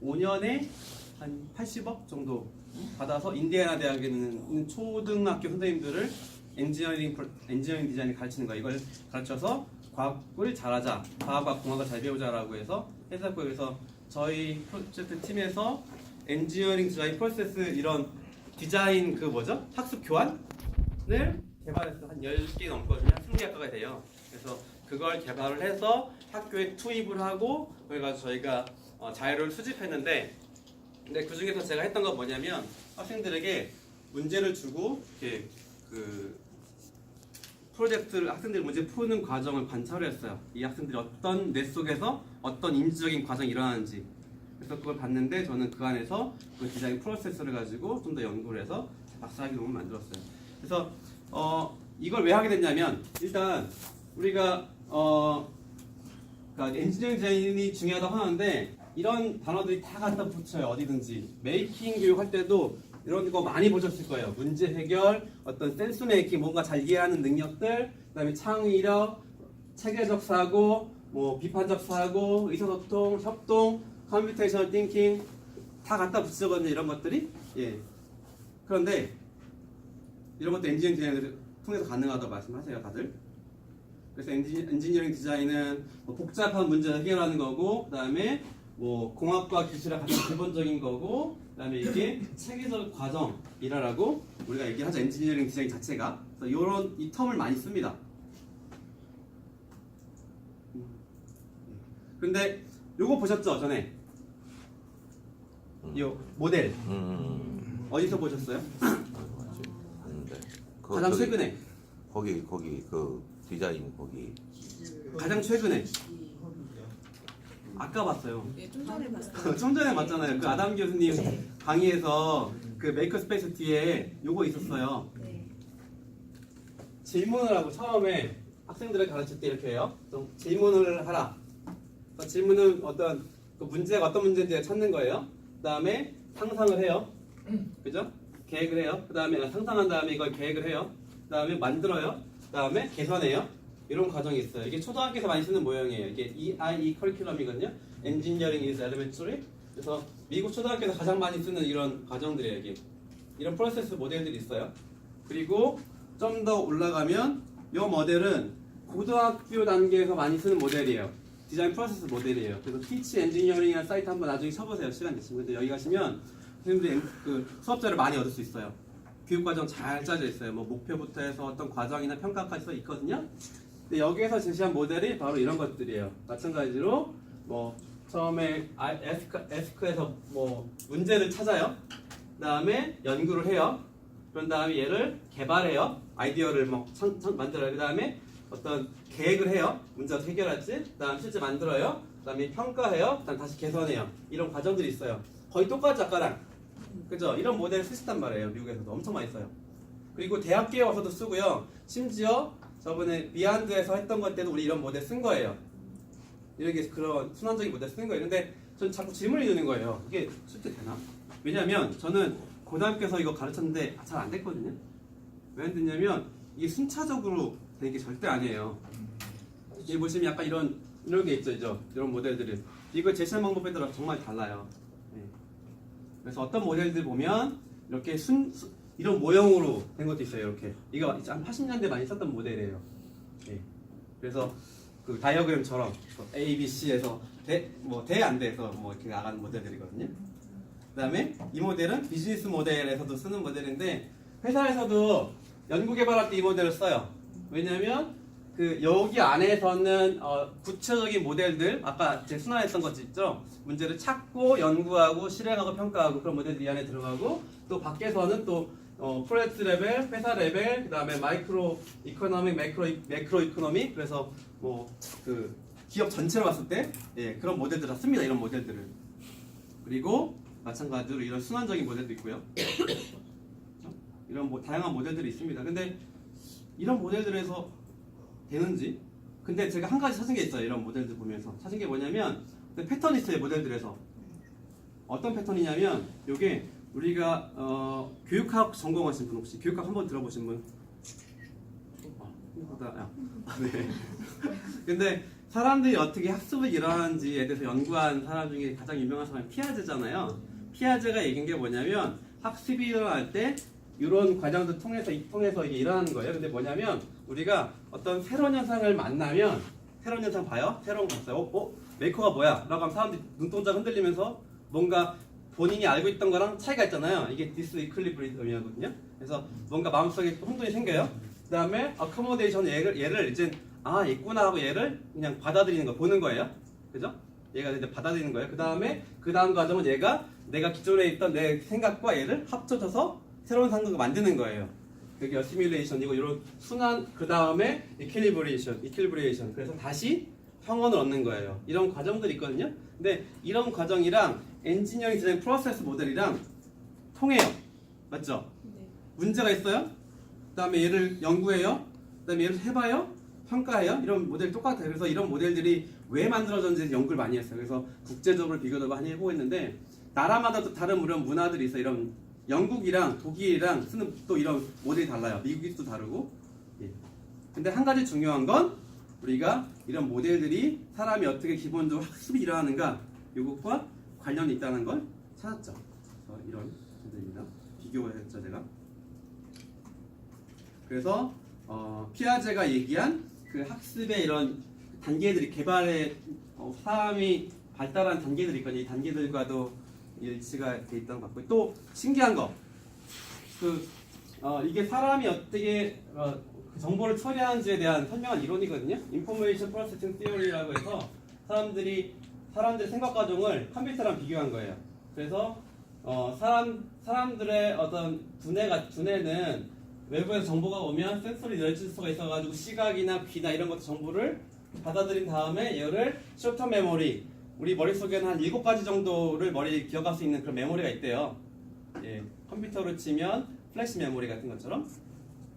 5년에 한 80억 정도 받아서 인디애나 대학에 있는 초등학교 선생님들을 엔지니어링 디자인을 가르치는 거예요. 이걸 가르쳐서 과학을 잘하자, 과학과 공학을 잘 배우자라고 해서 했었고요. 그래서 저희 프로젝트 팀에서 엔지니어링 디자인 프로세스 이런 디자인 그 뭐죠? 학습 교환을 개발해서 한 10개 넘거든요. 한 20개가까이 돼요. 그래서 그걸 개발을 해서 학교에 투입을 하고 그래가지고 저희가 자료를 수집했는데 근데 그 중에서 제가 했던 건 뭐냐면 학생들에게 문제를 주고 이렇게 그 프로젝트를 학생들이 문제 푸는 과정을 관찰을 했어요. 이 학생들이 어떤 뇌 속에서 어떤 인지적인 과정이 일어나는지 그래서 그걸 봤는데 저는 그 안에서 그 디자인 프로세스를 가지고 좀 더 연구를 해서 박사학위 논문을 만들었어요. 그래서 이걸 왜 하게 됐냐면 일단 우리가 그러니까 엔지니어링 디자인이 중요하다고 하는데 이런 단어들이 다 갖다 붙여요. 어디든지 메이킹 교육할 때도 이런 거 많이 보셨을 거예요. 문제 해결, 어떤 센스 메이킹, 뭔가 잘 이해하는 능력들, 그다음에 창의력, 체계적 사고, 뭐 비판적 사고, 의사소통, 협동, 컴퓨테이셔널 띵킹 다 갖다 붙이거든요. 이런 것들이. 예. 그런데 이런 것도 엔지니어링 디자인을 통해서 가능하다고 말씀하세요, 다들. 그래서 엔지니어링 디자인은 뭐 복잡한 문제를 해결하는 거고, 그다음에 뭐 공학과 기술의 가장 기본적인 거고, 그다음에 이게 체계적 과정이라고 우리가 얘기하죠. 엔지니어링 디자인 자체가. 그래서 이런 이 텀을 많이 씁니다. 근데 요거 보셨죠, 전에? 요 모델 어디서 보셨어요? 가장 최근에. 거기 그 디자인 거기. 가장 최근에. 아까 봤어요. 네, 좀 전에 봤어요. 좀 전에 봤잖아요. 그 아담 교수님 강의에서 그 메이커 스페이스 뒤에 요거 있었어요. 네. 질문을 하고 처음에 학생들을 가르칠 때 이렇게 해요. 좀 질문을 하라. 질문은 어떤 그 문제가 어떤 문제인지 찾는 거예요. 그 다음에 상상을 해요. 그죠? 계획을 해요. 그 다음에 상상한 다음에 이걸 계획을 해요. 그 다음에 만들어요. 그 다음에 개선해요. 이런 과정이 있어요. 이게 초등학교에서 많이 쓰는 모형이에요. 이게 EIE 커리큘럼이거든요. Engineering is Elementary. 그래서 미국 초등학교에서 가장 많이 쓰는 이런 과정들이에요. 이게. 이런 프로세스 모델들이 있어요. 그리고 좀 더 올라가면 이 모델은 고등학교 단계에서 많이 쓰는 모델이에요. 디자인 프로세스 모델이에요. 그래서 Teach Engineering이라는 사이트 한번 나중에 쳐보세요. 시간 되시면. 근데 여기 가시면 선생님들이 그 수업자를 많이 얻을 수 있어요. 교육과정 잘 짜져 있어요. 뭐 목표부터 해서 어떤 과정이나 평가까지 써 있거든요. 근데 여기에서 제시한 모델이 바로 이런 것들이에요. 마찬가지로 뭐 처음에 에스크에서 뭐 문제를 찾아요. 그 다음에 연구를 해요. 그런 다음에 얘를 개발해요. 아이디어를 막 만들어요. 그 다음에 어떤 계획을 해요. 문제 어떻게 해결할지. 그 다음 실제 만들어요. 그 다음에 평가해요. 그 다음 다시 개선해요. 이런 과정들이 있어요. 거의 똑같죠, 아까랑. 그죠? 이런 모델을 쓰시단 말이에요. 미국에서도 엄청 많이 써요. 그리고 대학교에 와서도 쓰고요. 심지어 저번에 비안드에서 했던 것 때도 우리 이런 모델 쓴 거예요. 이렇게 그런 순환적인 모델 쓰는 거예요. 근데 전 자꾸 질문이 드는 거예요. 이게 실제 되나? 왜냐면 저는 고등학교에서 이거 가르쳤는데 잘 안 됐거든요. 왜 안 됐냐면 이게 순차적으로 되는 게 절대 아니에요. 여기 보시면 약간 이런 게 있죠. 이런 모델들은. 이걸 제시하는 방법에 따라 정말 달라요. 네. 그래서 어떤 모델들 보면 이렇게 이런 모형으로 된 것도 있어요. 이렇게. 이거 한 80년대 많이 썼던 모델이에요. 네. 그래서 그 다이어그램처럼 A, B, C에서 대 안 돼서 뭐 이렇게 나가는 모델들이거든요. 그다음에 이 모델은 비즈니스 모델에서도 쓰는 모델인데 회사에서도 연구 개발할 때 이 모델을 써요. 왜냐하면 그 여기 안에서는 구체적인 모델들 아까 제 순환했던 것 있죠. 문제를 찾고 연구하고 실행하고 평가하고 그런 모델들이 이 안에 들어가고 또 밖에서는 또 프로젝트 레벨, 회사 레벨, 그 다음에 마이크로 이코노믹, 매크로 이코노믹 그래서 뭐 그 기업 전체로 봤을 때 예, 그런 모델들 다 씁니다. 이런 모델들을. 그리고 마찬가지로 이런 순환적인 모델도 있고요. 이런 다양한 모델들이 있습니다. 근데 이런 모델들에서 되는지? 근데 제가 한 가지 찾은 게 있어요. 이런 모델들 보면서 찾은 게 뭐냐면 패턴이 있어요. 모델들에서 어떤 패턴이냐면 이게 우리가 교육학 전공하신 분 혹시 교육학 한번 들어보신 분? 네. 근데 사람들이 어떻게 학습을 일어나는지에 대해서 연구한 사람 중에 가장 유명한 사람이 피아제잖아요. 피아제가 얘기한 게 뭐냐면 학습이 일어날 때 이런 과정들 통해서 이게 일어나는 거예요. 근데 뭐냐면 우리가 어떤 새로운 현상을 만나면 새로운 현상 봐요. 새로운 거 봤어요. 메이커가 뭐야? 라고 하면 사람들이 눈동자 흔들리면서 뭔가 본인이 알고 있던 거랑 차이가 있잖아요. 이게 디스이퀄리브리엄이거든요. 그래서 뭔가 마음속에 혼돈이 생겨요. 그 다음에 어커모데이션 얘를 이제 있구나 하고 얘를 그냥 받아들이는 거 보는 거예요. 그죠? 얘가 이제 받아들이는 거예요. 그 다음 과정은 얘가 내가 기존에 있던 내 생각과 얘를 합쳐져서 새로운 상극을 만드는 거예요. 그게 어시뮬레이션이고 이런 순환 그 다음에 이퀄리브레이션 그래서 다시 평원을 얻는 거예요. 이런 과정들이 있거든요. 근데 이런 과정이랑 엔지니어링 디자인 프로세스 모델이랑 통해요. 맞죠? 네. 문제가 있어요? 그 다음에 얘를 연구해요. 그 다음에 얘를 해봐요. 평가해요. 이런 모델이 똑같아요. 그래서 이런 모델들이 왜 만들어졌는지 연구를 많이 했어요. 그래서 국제적으로 비교도 많이 해보고 있는데 나라마다 또 다른 이런 문화들이 있어요. 이런 영국이랑 독일이랑 쓰는 또 이런 모델이 달라요. 미국이 또 다르고. 예. 근데 한 가지 중요한 건 우리가 이런 모델들이 사람이 어떻게 기본적으로 학습이 일어나는가 이것과 관련이 있다는 걸 찾았죠. 이런 모델입니다. 비교했죠 제가. 그래서 피아제가 얘기한 그 학습의 이런 단계들이 개발의 사람이 발달한 단계들이 있거든요. 이 단계들과도 일치가 돼 있다는 것 같고 또 신기한 거 이게 사람이 어떻게 그 정보를 처리하는지에 대한 선명한 이론이거든요. 인포메이션 프로세싱 티어리라고 해서 사람들의 생각 과정을 컴퓨터랑 비교한 거예요. 그래서 사람들의 어떤 두뇌는 외부에서 정보가 오면 센서리 레지스터가 있어가지고 시각이나 귀나 이런 것들 정보를 받아들인 다음에 얘를 쇼터 메모리 우리 머릿속에는 한 7가지 정도를 머리에 기억할 수 있는 그런 메모리가 있대요. 예, 컴퓨터로 치면 플래시 메모리 같은 것처럼.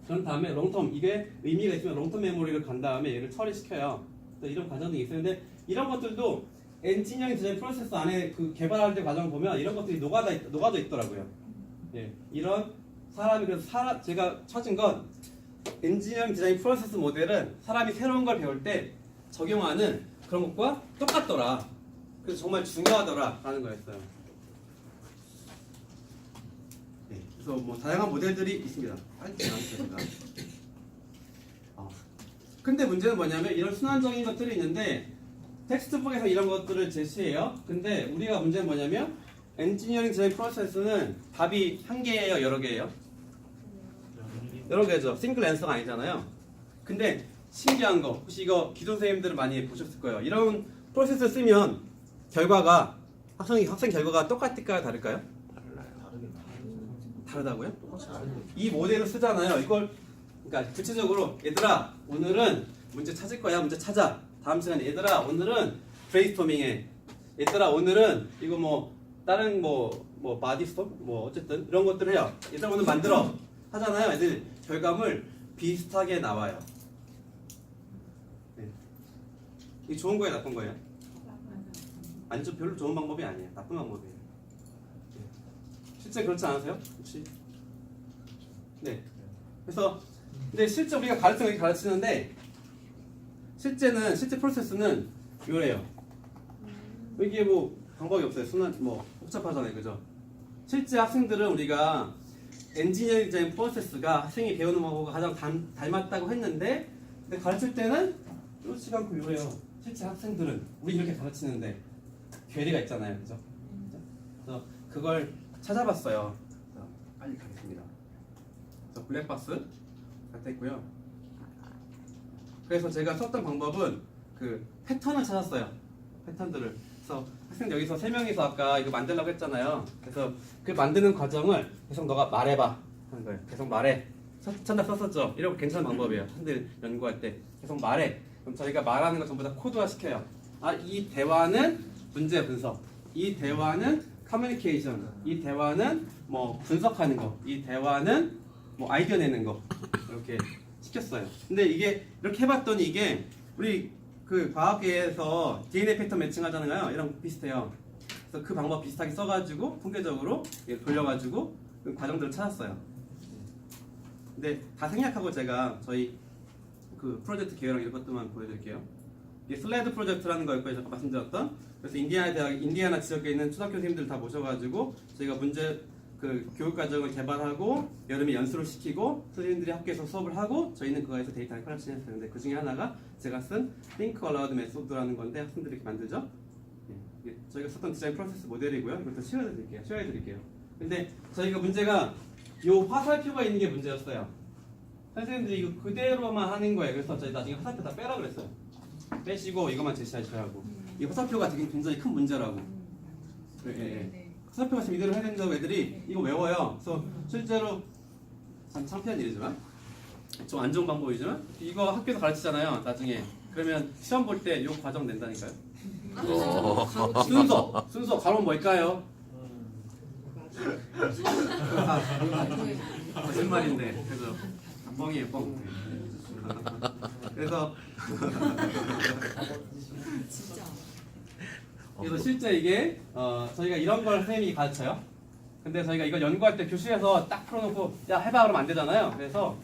그런 다음에 롱텀 이게 의미가 있으면 롱텀 메모리를 간 다음에 얘를 처리시켜요. 이런 과정이 있어요. 근데 이런 것들도 엔지니어링 디자인 프로세스 안에 그 개발할 때 과정을 보면 이런 것들이 녹아져 있더라고요. 예, 이런 그래서 제가 찾은 건 엔지니어링 디자인 프로세스 모델은 사람이 새로운 걸 배울 때 적용하는 그런 것과 똑같더라. 그래서 정말 중요하더라라는 거였어요. 네, 그래서 뭐 다양한 모델들이 있습니다. 근데 문제는 뭐냐면 이런 순환적인 것들이 있는데 텍스트북에서 이런 것들을 제시해요. 근데 우리가 문제는 뭐냐면 엔지니어링 디자인 프로세스는 답이 한 개예요, 여러 개예요? 여러 개죠. 싱글 앤서가 아니잖아요. 근데 신기한 거 혹시 이거 기존 선생님들은 많이 보셨을 거예요. 이런 프로세스를 쓰면 결과가 학생 결과가 똑같을까요, 다를까요? 다르다고요? 이 모델을 쓰잖아요. 이걸 그러니까 구체적으로 얘들아 오늘은 문제 찾을 거야. 문제 찾아. 다음 시간에 얘들아 오늘은 브레인스토밍해. 얘들아 오늘은 이거 뭐 다른 뭐 바디스톰 뭐 어쨌든 이런 것들 해요. 얘들아 오늘 만들어 하잖아요. 애들 결과물 비슷하게 나와요. 네. 이게 좋은 거예요, 나쁜 거예요? 아니 좀 별로 좋은 방법이 아니에요. 나쁜 방법이에요. 네. 실제 그렇지 않으세요? 혹시? 네. 그래서 근데 실제 우리가 가르치는데 실제 프로세스는 이래요. 이게 뭐 방법이 없어요. 순환 뭐 복잡하잖아요, 그죠? 실제 학생들은 우리가 엔지니어링 디자인 프로세스가 학생이 배우는 방법과 가장 닮았다고 했는데 근데 가르칠 때는 그렇지가 않고 이래요. 실제 학생들은 우리 이렇게 가르치는데 괴리가 있잖아요, 그죠? 그래서 그걸 찾아봤어요. 자, 빨리 가겠습니다. 그래서 블랙박스 갖다 있고요. 그래서 제가 썼던 방법은 그 패턴을 찾았어요. 패턴들을. 그래서 학생 여기서 3명이서 아까 이거 만들려고 했잖아요. 그래서 그 만드는 과정을 계속 너가 말해봐 하는 거예요. 계속 말해. 첫날 썼었죠. 이런 거 괜찮은 방법이에요. 학생들 연구할 때 계속 말해. 그럼 저희가 말하는 거 전부 다 코드화 시켜요. 이 대화는 문제 분석. 이 대화는 커뮤니케이션. 이 대화는 뭐 분석하는 거. 이 대화는 뭐 아이디어 내는 거. 이렇게 시켰어요. 근데 이게 이렇게 해봤더니 이게 우리 그 과학계에서 DNA 패턴 매칭 하잖아요. 이랑 비슷해요. 그래서 그 방법 비슷하게 써가지고 통계적으로 돌려가지고 그 과정들을 찾았어요. 근데 다 생략하고 제가 저희 그 프로젝트 계획랑 이런 것들만 보여드릴게요. 이게 슬라이드 프로젝트라는 거였고요. 잠깐 말씀드렸던. 그래서 인디애나 지역에 있는 초등학교 선생님들 다 모셔가지고 저희가 문제 그 교육 과정을 개발하고 여름에 연수를 시키고 선생님들이 학교에서 수업을 하고 저희는 그거에서 데이터를 컬렉션했어요. 근데 그 중에 하나가 제가 쓴 Think Aloud 메소드라는 건데 학생들이 이렇게 만들죠. 예, 저희가 썼던 디자인 프로세스 모델이고요. 이것도 시연해드릴게요. 근데 저희가 문제가 요 화살표가 있는 게 문제였어요. 선생님들이 이거 그대로만 하는 거예요. 그래서 저희 나중에 화살표 다 빼라 그랬어요. 빼시고 이것만 제시하셔야 하고. 이 화살표가 되게 굉장히 큰 문제라고. 예. 화살표가 지금 이대로 해야 된다고 애들이 이거 외워요. 그래서 실제로 참 창피한 일이지만 좀 안 좋은 방법이지만 이거 학교에서 가르치잖아요. 나중에 그러면 시험 볼 때 이 과정 낸다니까요. 순서 가로 뭘까요? 거짓말인데 그래서 뻥이에요 뻥. 그래서 진짜. 그래서 실제 이게 저희가 이런 걸 선생님이 가르쳐요. 근데 저희가 이걸 연구할 때 교실에서 딱 풀어놓고 야 해봐 그러면 안 되잖아요. 그래서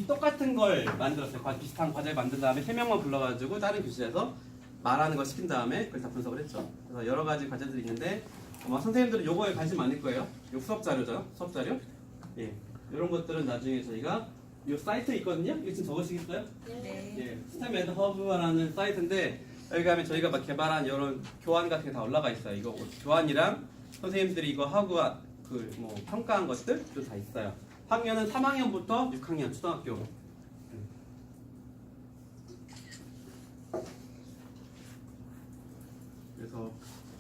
똑같은 걸 만들었어요. 비슷한 과제를 만든 다음에 3명만 불러가지고 다른 교실에서 말하는 거 시킨 다음에 그걸 다 분석을 했죠. 그래서 여러 가지 과제들이 있는데 아마 선생님들은 요거에 관심 많을 거예요. 요 수업 자료죠. 수업 자료. 예. 이런 것들은 나중에 저희가 요 사이트 있거든요. 이거 지금 적으시겠어요? 네. 예. 스템 앤드 허브라는 사이트인데 여기 가면 저희가 막 개발한 이런 교환 같은 게 다 올라가 있어요. 이거 교환이랑 선생님들이 이거 하고 그 뭐 평가한 것들도 다 있어요. 학년은 3학년부터 6학년 초등학교. 그래서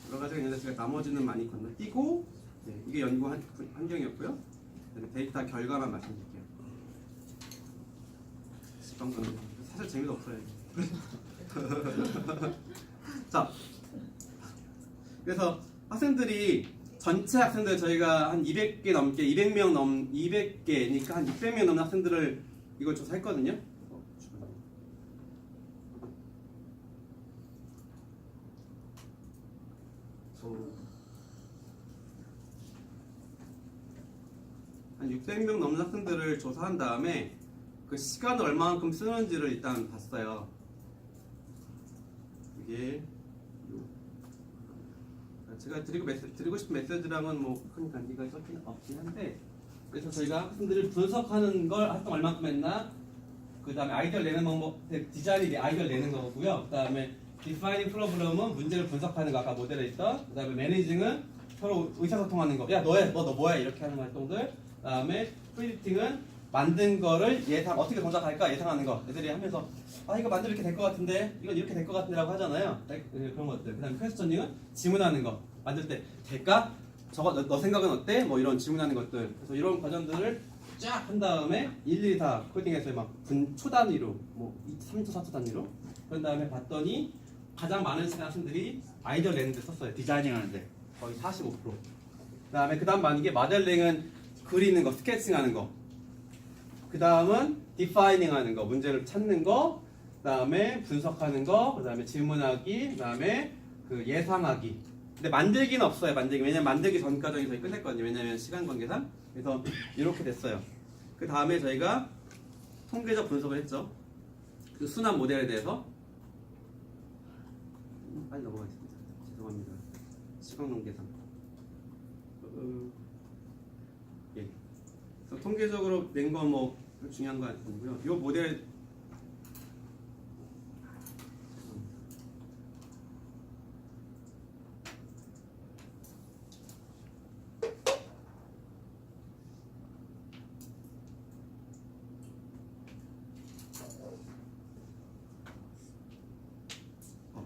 여러 가지가 있는데 제가 나머지는 많이 건너뛰고 이게 연구 환경이었고요. 데이터 결과만 말씀드릴게요. 사실 재미도 없어요. 자, 그래서 학생들이 전체 학생들 저희가 한 200개 넘게 200개니까 한 600명 넘는 학생들을 이걸 조사했거든요. 한 600명 넘는 학생들을 조사한 다음에 그 시간을 얼마만큼 쓰는지를 일단 봤어요. 이게 제가 드리고 싶은 메시지랑은 뭐 큰 관계가 없긴 한데 그래서 저희가 학생들을 분석하는 걸 활동 얼마큼 했나 그 다음에 아이디어를 내는 방법 디자인이 아이디어를 내는 거고요. 그 다음에 디파이닝 프로블럼은 문제를 분석하는 거 아까 모델에 있던 그 다음에 매니징은 서로 의사소통하는 거 야 너 뭐야 이렇게 하는 활동들 그 다음에 프리디팅은 만든 거를 어떻게 동작할까 예상하는 거 애들이 하면서 이거 만들면 이렇게 될 것 같은데 이건 이렇게 될 것 같은데 라고 하잖아요. 그런 것들. 그 다음에 퀘스천닝은 질문하는 거 만들 때 될까? 저거 너 생각은 어때? 뭐 이런 질문하는 것들. 그래서 이런 과정들을 쫙 한 다음에 일일이 다 코딩해서 막 초 단위로 뭐 3초 4초 단위로 그런 다음에 봤더니 가장 많은 시간 학생들이 아이디어 내는데 썼어요. 디자이닝 하는데 거의 45%. 그 다음 많은 게 모델링은 그리는 거 스케칭하는 거 그 다음은 디파이닝 하는 거, 문제를 찾는 거, 그 다음에 분석하는 거, 그 다음에 질문하기, 그 다음에 그 예상하기. 근데 만들기는 없어요, 왜냐면 만들기 전 과정이 저희 끝냈거든요. 왜냐면 시간 관계상. 그래서 이렇게 됐어요. 그 다음에 저희가 통계적 분석을 했죠. 그 순환 모델에 대해서. 빨리 넘어가겠습니다. 죄송합니다. 시간 관계상. 예. 그래서 통계적으로 낸 건 뭐 중요한 거 아니고요. 이 모델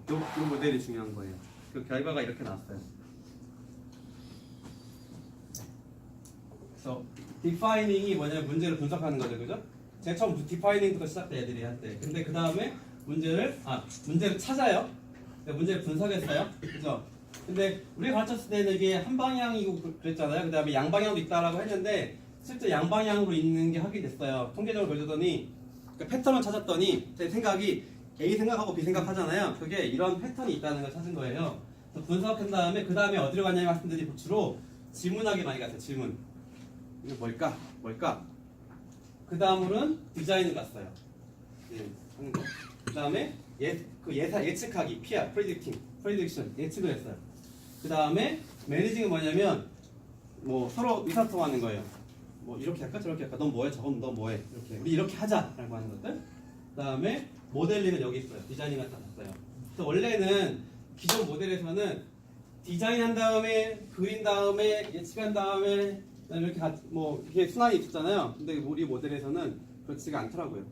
이 모델이 중요한 거예요. 그 결과가 이렇게 나왔어요. 그래서 디파이닝이 뭐냐면 문제를 분석하는 거죠, 그죠? 제가 처음 디파이닝부터 시작돼 애들이 할 때. 근데 그 다음에 문제를 찾아요. 문제를 분석했어요, 그죠? 근데 우리가 가르쳤을 때는 이게 한 방향이고 그랬잖아요. 그 다음에 양방향도 있다라고 했는데 실제 양방향으로 있는 게 확인됐어요. 통계적으로 보여줬더니 그러니까 패턴을 찾았더니 제 생각이 A 생각하고 B 생각하잖아요. 그게 이런 패턴이 있다는 걸 찾은 거예요. 그래서 분석한 다음에 그 다음에 어디로 갔냐면 학생들이 주로 질문하기 많이 갔어요. 질문. 이거 뭘까? 그 다음으로는 디자인을 갔어요. 그 다음에 예측하기, PR, prediction 예측을 했어요. 그 다음에 매니징은 뭐냐면 뭐 서로 의사소통하는 거예요. 뭐 이렇게 할까 저렇게 할까, 넌 뭐해, 저건 너 뭐해, 이렇게 우리 이렇게 하자라고 하는 것들. 그 다음에 모델링은 여기 있어요. 디자이닝을 다 했어요. 그래서 원래는 기존 모델에서는 디자인한 다음에 그린 다음에 예측한 다음에 이렇게 뭐 이렇게 순환이 있었잖아요. 근데 우리 모델에서는 그렇지가 않더라고요.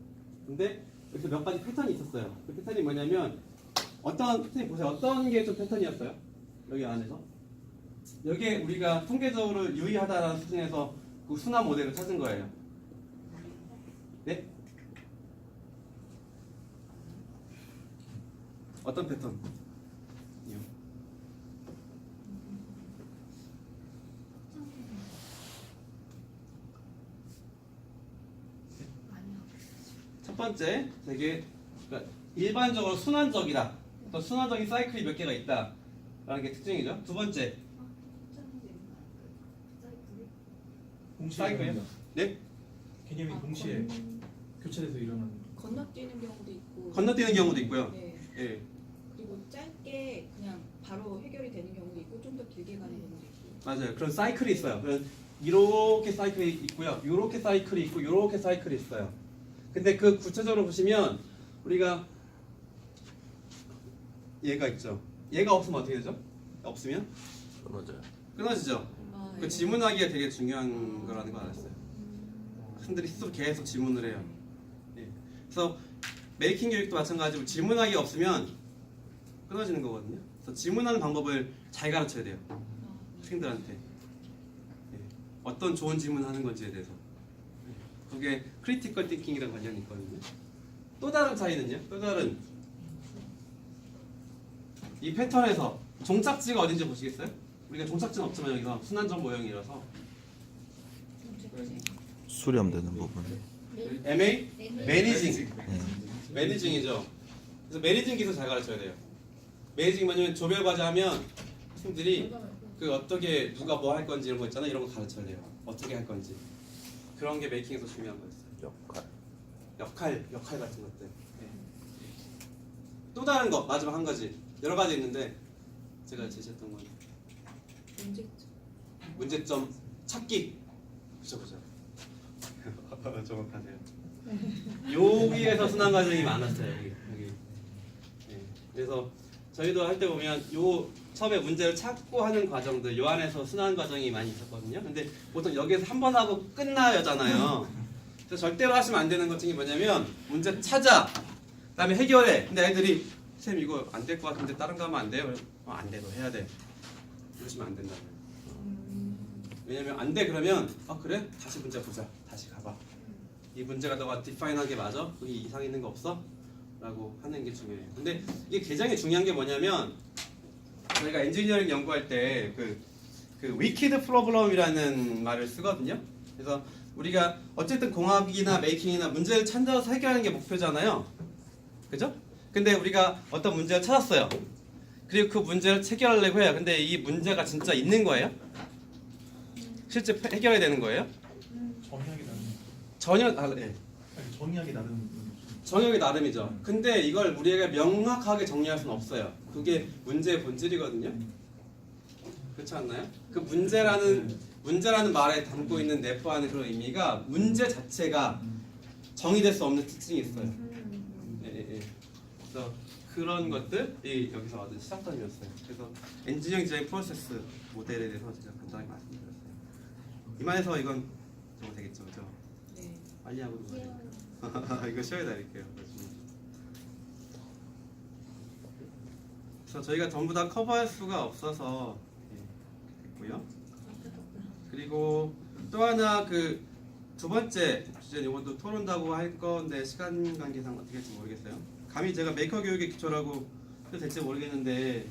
근데 여기서 몇 가지 패턴이 있었어요. 그 패턴이 뭐냐면 어떤 패턴이 보세요. 어떤 게 좀 패턴이었어요? 여기 안에서 여기에 우리가 통계적으로 유의하다라는 수준에서 그 순환 모델을 찾은 거예요. 네? 어떤 패턴? 첫 번째, 되게 그러니까 일반적으로 순환적이다. 또 순환적인 사이클이 몇 개가 있다라는 게 특징이죠. 두 번째, 사이클이요? 네? 개념이 동시에 교차돼서 일어나는. 건너뛰는 경우도 있고. 건너뛰는 경우도 있고요. 네. 예, 그리고 짧게 그냥 바로 해결이 되는 경우도 있고 좀 더 길게 가는 경우도 있고. 맞아요. 그런 사이클이 있어요. 그런 이렇게 사이클이 있고요. 이렇게 사이클이 있고 이렇게 사이클이 있어요. 근데 그 구체적으로 보시면 우리가 얘가 있죠. 얘가 없으면 어떻게 되죠? 없으면 끊어져요. 끊어지죠. 아, 그 지문하기가 되게 중요한 거라는 거 알았어요. 학생들이 스스로 계속 지문을 해요. 예. 그래서 메이킹 교육도 마찬가지로 지문하기가 없으면 끊어지는 거거든요. 그래서 지문하는 방법을 잘 가르쳐야 돼요. 학생들한테. 예. 어떤 좋은 질문하는 건지에 대해서. 예. 그게 크리티컬 띵킹이랑 관련이 있거든요. 또 다른 차이는요? 또 다른 이 패턴에서 종착지가 어딘지 보시겠어요? 우리가 종착지는 없지만 여기서 순환적 모형이라서 수렴되는 부분. MA? 매니징. 네. 매니징이죠. 그래서 매니징 기술 잘 가르쳐야 돼요. 매니징 뭐냐면 조별 과제 하면 학생들이 그 어떻게 누가 뭐 할 건지 이런 거 있잖아. 이런 거 가르쳐야 돼요. 어떻게 할 건지. 그런 게 메이킹에서 중요한 거였어요. 역할 같은 것들. 네. 또 다른 거 마지막 한 가지. 여러 가지 있는데 제가 제시했던 건 문제점 찾기. 그죠. 정확하세요. 여기에서 순환 과정이 많았어요. 여기. 네. 그래서 저희도 할 때 보면 요 처음에 문제를 찾고 하는 과정들 요 안에서 순환 과정이 많이 있었거든요. 근데 보통 여기에서 한 번 하고 끝나야잖아요. 그래서 절대로 하시면 안 되는 것 중에 뭐냐면 문제 찾아, 그다음에 해결해. 근데 애들이 쌤 이거 안 될 것 같은데 다른 거 하면 안 돼요? 안 돼, 너 해야 돼. 이러시면 안 된다고요. 왜냐면 안 돼 그러면 그래? 다시 문제 보자. 다시 가봐. 이 문제가 너가 디파인한 게 맞아? 거기 이상 있는 거 없어? 라고 하는 게 중요해요. 근데 이게 굉장히 중요한 게 뭐냐면 저희가 엔지니어링 연구할 때 그 위키드 프로블럼이라는 말을 쓰거든요. 그래서 우리가 어쨌든 공학이나 메이킹이나 문제를 찾아서 해결하는 게 목표잖아요. 그죠? 근데 우리가 어떤 문제를 찾았어요. 그리고 그 문제를 해결하려고 해요. 근데 이 문제가 진짜 있는 거예요? 실제 해결해야 되는 거예요? 정의하기 나름. 전혀 네. 아니, 정의하기 나름. 정역이 나름이죠. 근데 이걸 우리가 명확하게 정리할 수는 없어요. 그게 문제의 본질이거든요. 그렇지 않나요? 그 문제라는 말에 담고 있는 내포하는 그런 의미가 문제 자체가 정의될 수 없는 특징이 있어요. 예. 그래서 그런 것들이 여기서 얻은 시작점이었어요. 그래서 엔지니어링 디자인 프로세스 모델에 대해서 제가 간단하게 말씀드렸어요. 이만해서 이건 저거 되겠죠, 그죠? 네. 빨리 하고 이거 쉬어야 될게요. 그래서 저희가 전부 다 커버할 수가 없어서 됐고요. 그리고 또 하나 그 두 번째 주제는 이것도 토론다고 할 건데 시간 관계상 어떻게 할지 모르겠어요. 감히 제가 메이커 교육의 기초라고 해도 될지 모르겠는데